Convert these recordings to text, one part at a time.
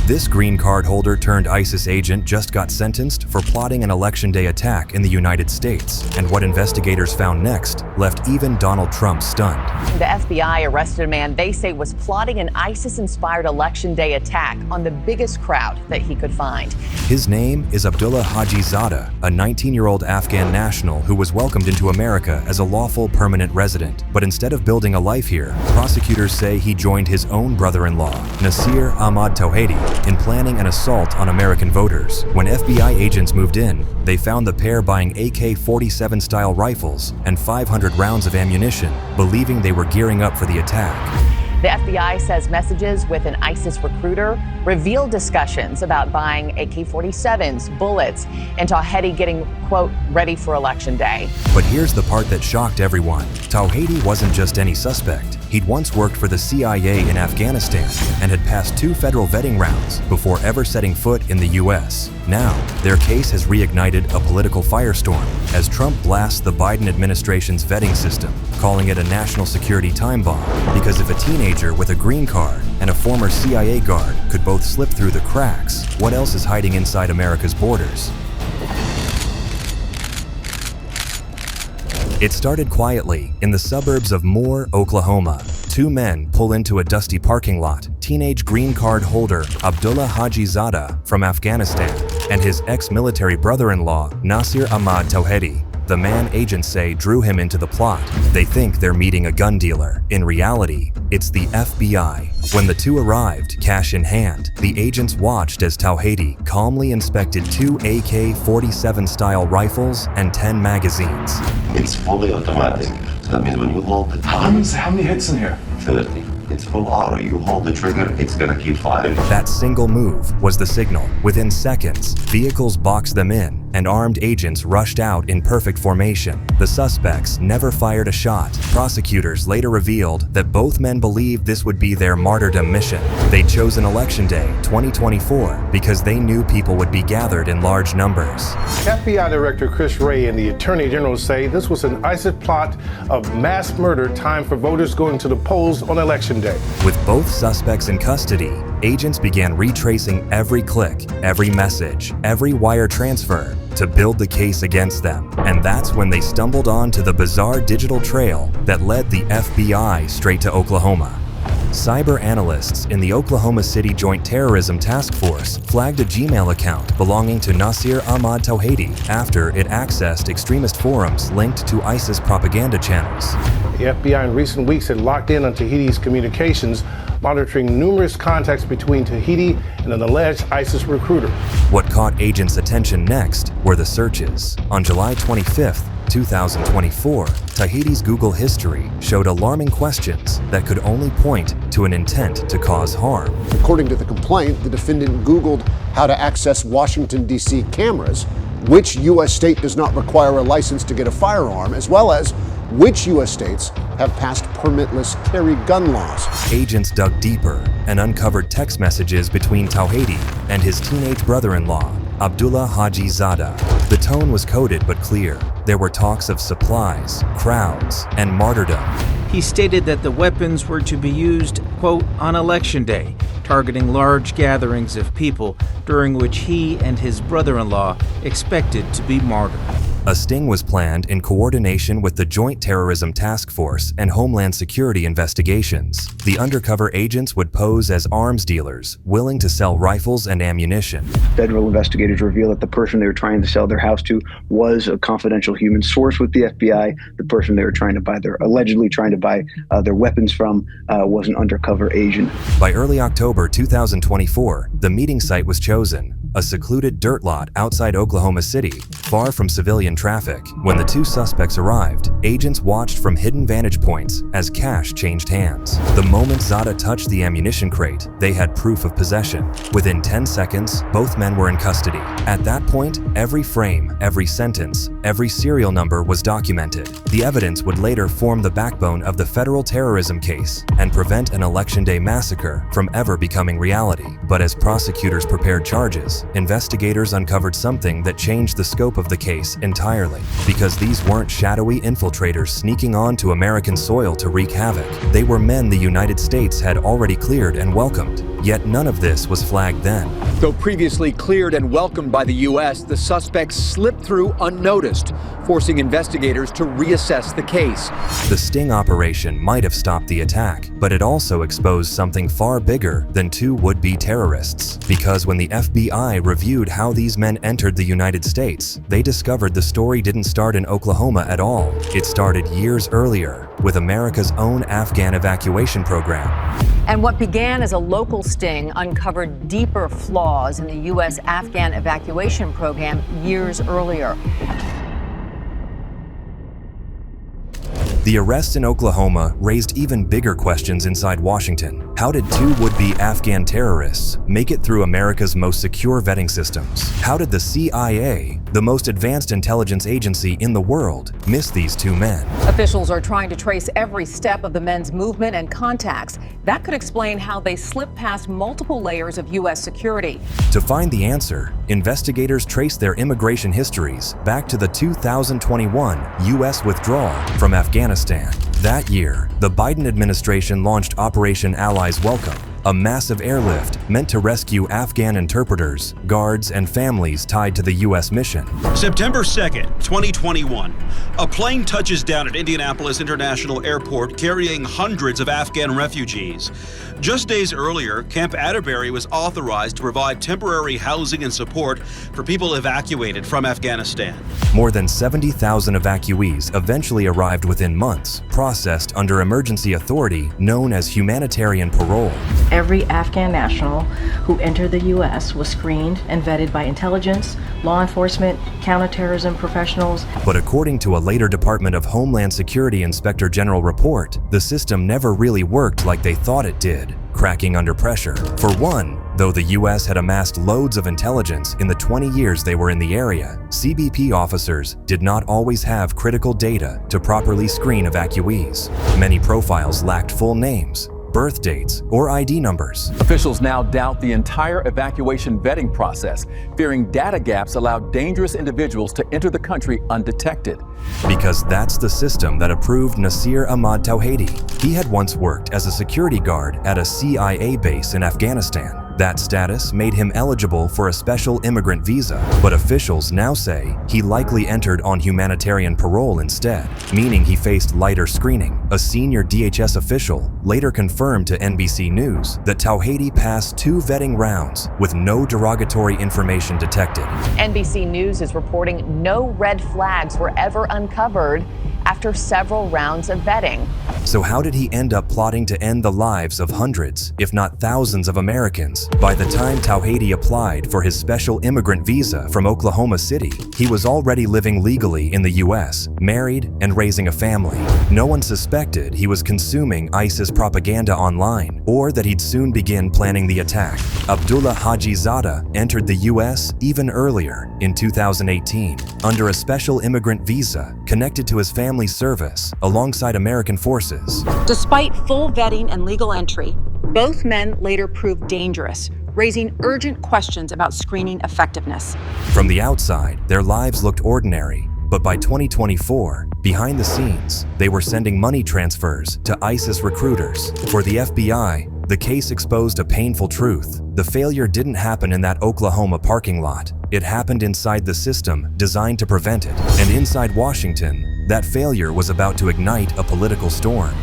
This green card holder turned ISIS agent just got sentenced for plotting an election day attack in the United States, and what investigators found next left even Donald Trump stunned. The FBI arrested a man they say was plotting an ISIS-inspired election day attack on the biggest crowd that he could find. His name is Abdullah Hajizadeh, a 19-year-old Afghan national who was welcomed into America as a lawful permanent resident. But instead of building a life here, prosecutors say he joined his own brother-in-law, Nasir Ahmad Tawhidi, in planning an assault on American voters. When FBI agents moved in, they found the pair buying AK-47 style rifles and 500 rounds of ammunition, believing they were gearing up for the attack. The FBI says messages with an ISIS recruiter revealed discussions about buying AK-47s, bullets, and Tawhidi getting, quote, ready for election day. But here's the part that shocked everyone. Tawhidi wasn't just any suspect. He'd once worked for the CIA in Afghanistan and had passed 2 federal vetting rounds before ever setting foot in the US. Now, their case has reignited a political firestorm as Trump blasts the Biden administration's vetting system, calling it a national security time bomb. Because if a teenager with a green card and a former CIA guard could both slip through the cracks, what else is hiding inside America's borders? It started quietly in the suburbs of Moore, Oklahoma. 2 men pull into a dusty parking lot. Teenage green card holder Abdullah Hajizadeh from Afghanistan and his ex-military brother-in-law Nasir Ahmad Tawhidi. The man agents say drew him into the plot. They think they're meeting a gun dealer. In reality, it's the FBI. When the 2 arrived, cash in hand, the agents watched as Tawhidi calmly inspected 2 AK-47 style rifles and 10 magazines. It's fully automatic. So that means when you hold it, how many hits in here? 30. It's full auto. You hold the trigger, it's gonna keep firing. That single move was the signal. Within seconds, vehicles boxed them in, and armed agents rushed out in perfect formation. The suspects never fired a shot. Prosecutors later revealed that both men believed this would be their martyrdom mission. They chose an election day, 2024, because they knew people would be gathered in large numbers. FBI Director Chris Wray and the Attorney General say this was an ISIS plot of mass murder timed for voters going to the polls on election day. With both suspects in custody, agents began retracing every click, every message, every wire transfer to build the case against them. And that's when they stumbled onto the bizarre digital trail that led the FBI straight to Oklahoma. Cyber analysts in the Oklahoma City Joint Terrorism Task Force flagged a Gmail account belonging to Nasir Ahmad Tawhidi after it accessed extremist forums linked to ISIS propaganda channels. The FBI in recent weeks had locked in on Tawhidi's communications, monitoring numerous contacts between Tawhidi and an alleged ISIS recruiter. What caught agents' attention next were the searches. On July 25th, 2024, Tawhidi's Google history showed alarming questions that could only point to an intent to cause harm. According to the complaint, the defendant Googled how to access Washington, D.C. cameras, which U.S. state does not require a license to get a firearm, as well as which U.S. states have passed permitless carry gun laws. Agents dug deeper and uncovered text messages between Tawhidi and his teenage brother-in-law, Abdullah Hajizadeh. The tone was coded but clear. There were talks of supplies, crowds, and martyrdom. He stated that the weapons were to be used, quote, on election day, targeting large gatherings of people during which he and his brother-in-law expected to be martyred. A sting was planned in coordination with the Joint Terrorism Task Force and Homeland Security investigations. The undercover agents would pose as arms dealers, willing to sell rifles and ammunition. Federal investigators revealed that the person they were trying to sell their house to was a confidential human source with the FBI. The person they were allegedly trying to buy their weapons from was an undercover agent. By early October 2024, the meeting site was chosen, a secluded dirt lot outside Oklahoma City, far from civilian traffic. When the 2 suspects arrived, agents watched from hidden vantage points as cash changed hands. The moment Zadeh touched the ammunition crate, they had proof of possession. Within 10 seconds, both men were in custody. At that point, every frame, every sentence, every serial number was documented. The evidence would later form the backbone of the federal terrorism case and prevent an election day massacre from ever becoming reality. But as prosecutors prepared charges, this, investigators uncovered something that changed the scope of the case entirely. Because these weren't shadowy infiltrators sneaking onto American soil to wreak havoc. They were men the United States had already cleared and welcomed. Yet none of this was flagged then. Though previously cleared and welcomed by the U.S., the suspects slipped through unnoticed, forcing investigators to reassess the case. The sting operation might have stopped the attack, but it also exposed something far bigger than two would-be terrorists. Because when the FBI reviewed how these men entered the United States, they discovered the story didn't start in Oklahoma at all. It started years earlier, with America's own Afghan evacuation program. And what began as a local sting uncovered deeper flaws in the U.S. Afghan evacuation program years earlier. The arrests in Oklahoma raised even bigger questions inside Washington. How did two would-be Afghan terrorists make it through America's most secure vetting systems? How did the CIA, the most advanced intelligence agency in the world, miss these two men? Officials are trying to trace every step of the men's movement and contacts. That could explain how they slipped past multiple layers of U.S. security. To find the answer, investigators traced their immigration histories back to the 2021 U.S. withdrawal from Afghanistan. That year, the Biden administration launched Operation Allies Welcome, a massive airlift meant to rescue Afghan interpreters, guards, and families tied to the U.S. mission. September 2nd, 2021, a plane touches down at Indianapolis International Airport carrying hundreds of Afghan refugees. Just days earlier, Camp Atterbury was authorized to provide temporary housing and support for people evacuated from Afghanistan. More than 70,000 evacuees eventually arrived within months, processed under emergency authority known as humanitarian parole. Every Afghan national who entered the U.S. was screened and vetted by intelligence, law enforcement, counterterrorism professionals. But according to a later Department of Homeland Security Inspector General report, the system never really worked like they thought it did, cracking under pressure. For one, though the U.S. had amassed loads of intelligence in the 20 years they were in the area, CBP officers did not always have critical data to properly screen evacuees. Many profiles lacked full names, birth dates, or ID numbers. Officials now doubt the entire evacuation vetting process, fearing data gaps allowed dangerous individuals to enter the country undetected. Because that's the system that approved Nasir Ahmad Tawhidi. He had once worked as a security guard at a CIA base in Afghanistan. That status made him eligible for a special immigrant visa, but officials now say he likely entered on humanitarian parole instead, meaning he faced lighter screening. A senior DHS official later confirmed to NBC News that Tawhidi passed 2 vetting rounds with no derogatory information detected. NBC News is reporting no red flags were ever uncovered after several rounds of vetting. So how did he end up plotting to end the lives of hundreds, if not thousands of Americans? By the time Tawhidi applied for his special immigrant visa from Oklahoma City, he was already living legally in the U.S., married and raising a family. No one suspected he was consuming ISIS propaganda online, or that he'd soon begin planning the attack. Abdullah Hajizadeh entered the U.S. even earlier, in 2018, under a special immigrant visa connected to his family's service alongside American forces. Despite full vetting and legal entry, both men later proved dangerous, raising urgent questions about screening effectiveness. From the outside, their lives looked ordinary, but by 2024, behind the scenes, they were sending money transfers to ISIS recruiters. For the FBI, the case exposed a painful truth. The failure didn't happen in that Oklahoma parking lot. It happened inside the system designed to prevent it. And inside Washington, that failure was about to ignite a political storm.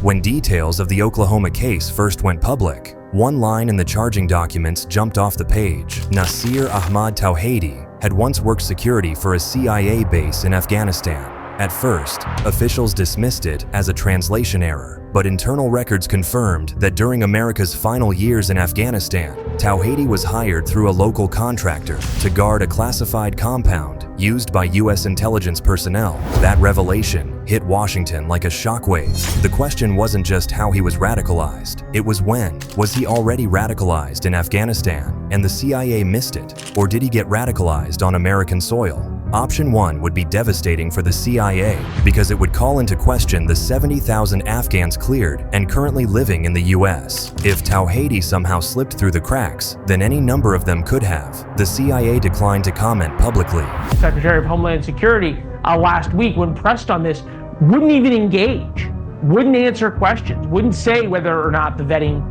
When details of the Oklahoma case first went public, one line in the charging documents jumped off the page. Nasir Ahmad Tawhidi had once worked security for a CIA base in Afghanistan. At first, officials dismissed it as a translation error, but internal records confirmed that during America's final years in Afghanistan, Tawhidi was hired through a local contractor to guard a classified compound used by U.S. intelligence personnel. That revelation hit Washington like a shockwave. The question wasn't just how he was radicalized, it was when. Was he already radicalized in Afghanistan and the CIA missed it? Or did he get radicalized on American soil? Option 1 would be devastating for the CIA because it would call into question the 70,000 Afghans cleared and currently living in the US. If Tawhidi somehow slipped through the cracks, then any number of them could have. The CIA declined to comment publicly. Secretary of Homeland Security last week, when pressed on this, wouldn't even engage, wouldn't answer questions, wouldn't say whether or not the vetting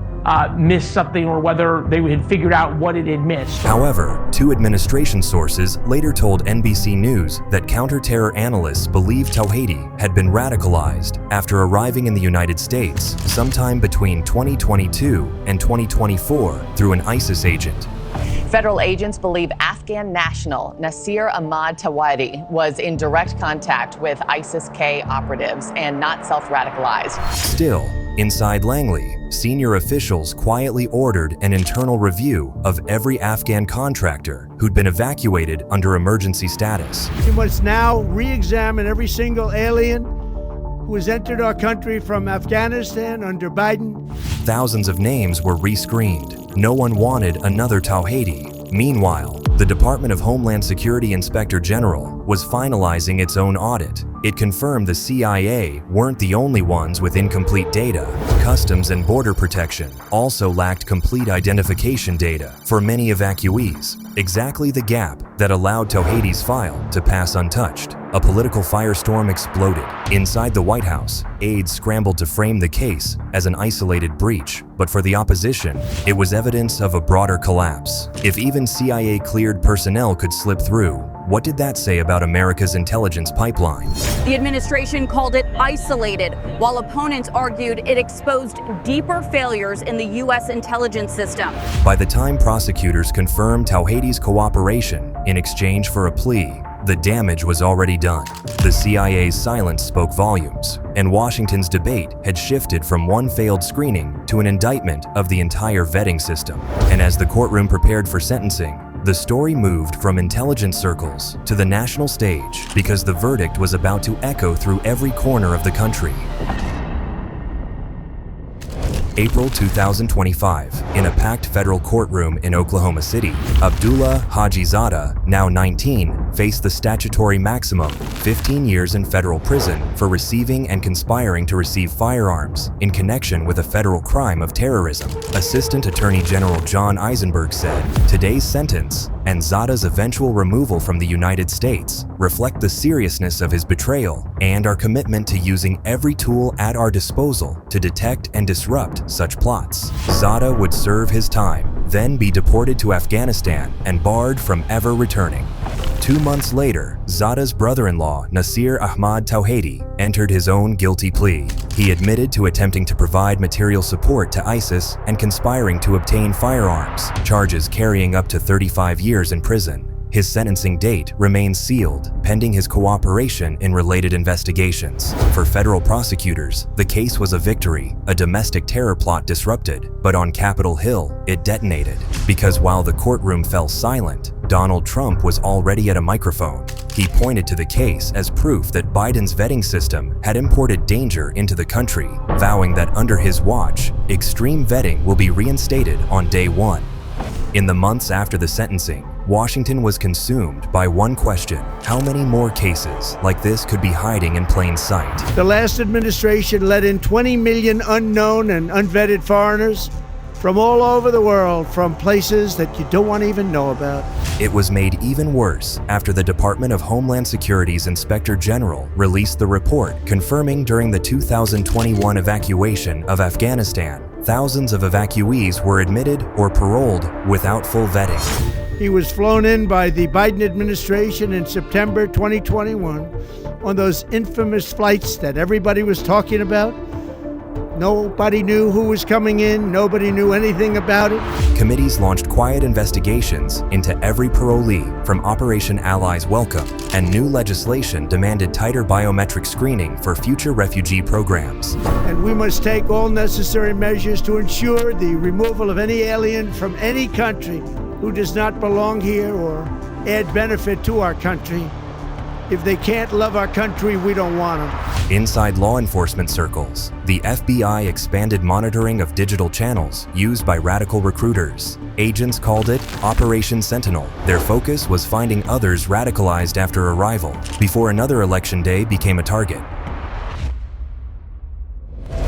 missed something or whether they had figured out what it had missed. However, two administration sources later told NBC News that counter-terror analysts believe Tawhidi had been radicalized after arriving in the United States sometime between 2022 and 2024 through an ISIS agent. Federal agents believe Afghan national Nasir Ahmad Tawhidi was in direct contact with ISIS-K operatives and not self-radicalized. Still, inside Langley, senior officials quietly ordered an internal review of every Afghan contractor who'd been evacuated under emergency status. We must now re-examine every single alien who has entered our country from Afghanistan under Biden. Thousands of names were rescreened. No one wanted another Tawhidi. Meanwhile, the Department of Homeland Security Inspector General was finalizing its own audit. It confirmed the CIA weren't the only ones with incomplete data. Customs and Border Protection also lacked complete identification data for many evacuees, exactly the gap that allowed Tawhidi's file to pass untouched. A political firestorm exploded. Inside the White House, aides scrambled to frame the case as an isolated breach, but for the opposition, it was evidence of a broader collapse. If even CIA-cleared personnel could slip through, what did that say about America's intelligence pipeline? The administration called it isolated, while opponents argued it exposed deeper failures in the U.S. intelligence system. By the time prosecutors confirmed Tawhidi's cooperation in exchange for a plea, the damage was already done. The CIA's silence spoke volumes, and Washington's debate had shifted from one failed screening to an indictment of the entire vetting system. And as the courtroom prepared for sentencing, the story moved from intelligence circles to the national stage because the verdict was about to echo through every corner of the country. April 2025, in a packed federal courtroom in Oklahoma City, Abdullah Hajizadeh, now 19, faced the statutory maximum, 15 years in federal prison for receiving and conspiring to receive firearms in connection with a federal crime of terrorism. Assistant Attorney General John Eisenberg said, "Today's sentence and Zadeh's eventual removal from the United States reflect the seriousness of his betrayal and our commitment to using every tool at our disposal to detect and disrupt such plots." Zadeh would serve his time, then be deported to Afghanistan and barred from ever returning. 2 months later, Zadeh's brother-in-law, Nasir Ahmad Tawhidi, entered his own guilty plea. He admitted to attempting to provide material support to ISIS and conspiring to obtain firearms, charges carrying up to 35 years in prison. His sentencing date remains sealed, pending his cooperation in related investigations. For federal prosecutors, the case was a victory, a domestic terror plot disrupted, but on Capitol Hill, it detonated. Because while the courtroom fell silent, Donald Trump was already at a microphone. He pointed to the case as proof that Biden's vetting system had imported danger into the country, vowing that under his watch, extreme vetting will be reinstated on day one. In the months after the sentencing, Washington was consumed by one question: how many more cases like this could be hiding in plain sight? The last administration let in 20 million unknown and unvetted foreigners from all over the world, from places that you don't want to even know about. It was made even worse after the Department of Homeland Security's Inspector General released the report confirming during the 2021 evacuation of Afghanistan, thousands of evacuees were admitted or paroled without full vetting. He was flown in by the Biden administration in September 2021 on those infamous flights that everybody was talking about. Nobody knew who was coming in. Nobody knew anything about it. Committees launched quiet investigations into every parolee from Operation Allies Welcome, and new legislation demanded tighter biometric screening for future refugee programs. And we must take all necessary measures to ensure the removal of any alien from any country who does not belong here or add benefit to our country. If they can't love our country, we don't want them. Inside law enforcement circles, the FBI expanded monitoring of digital channels used by radical recruiters. Agents called it Operation Sentinel. Their focus was finding others radicalized after arrival, before another election day became a target.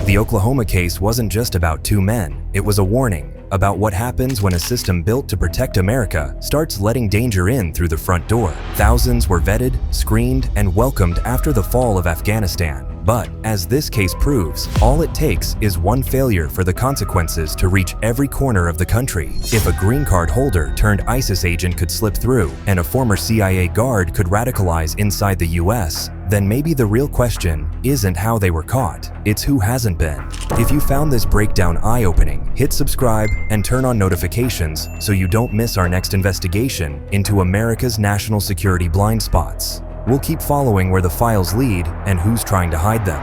The Oklahoma case wasn't just about two men, it was a warning about what happens when a system built to protect America starts letting danger in through the front door. Thousands were vetted, screened, and welcomed after the fall of Afghanistan. But, as this case proves, all it takes is one failure for the consequences to reach every corner of the country. If a green card holder turned ISIS agent could slip through, and a former CIA guard could radicalize inside the US, then maybe the real question isn't how they were caught, it's who hasn't been. If you found this breakdown eye-opening, hit subscribe and turn on notifications so you don't miss our next investigation into America's national security blind spots. We'll keep following where the files lead and who's trying to hide them.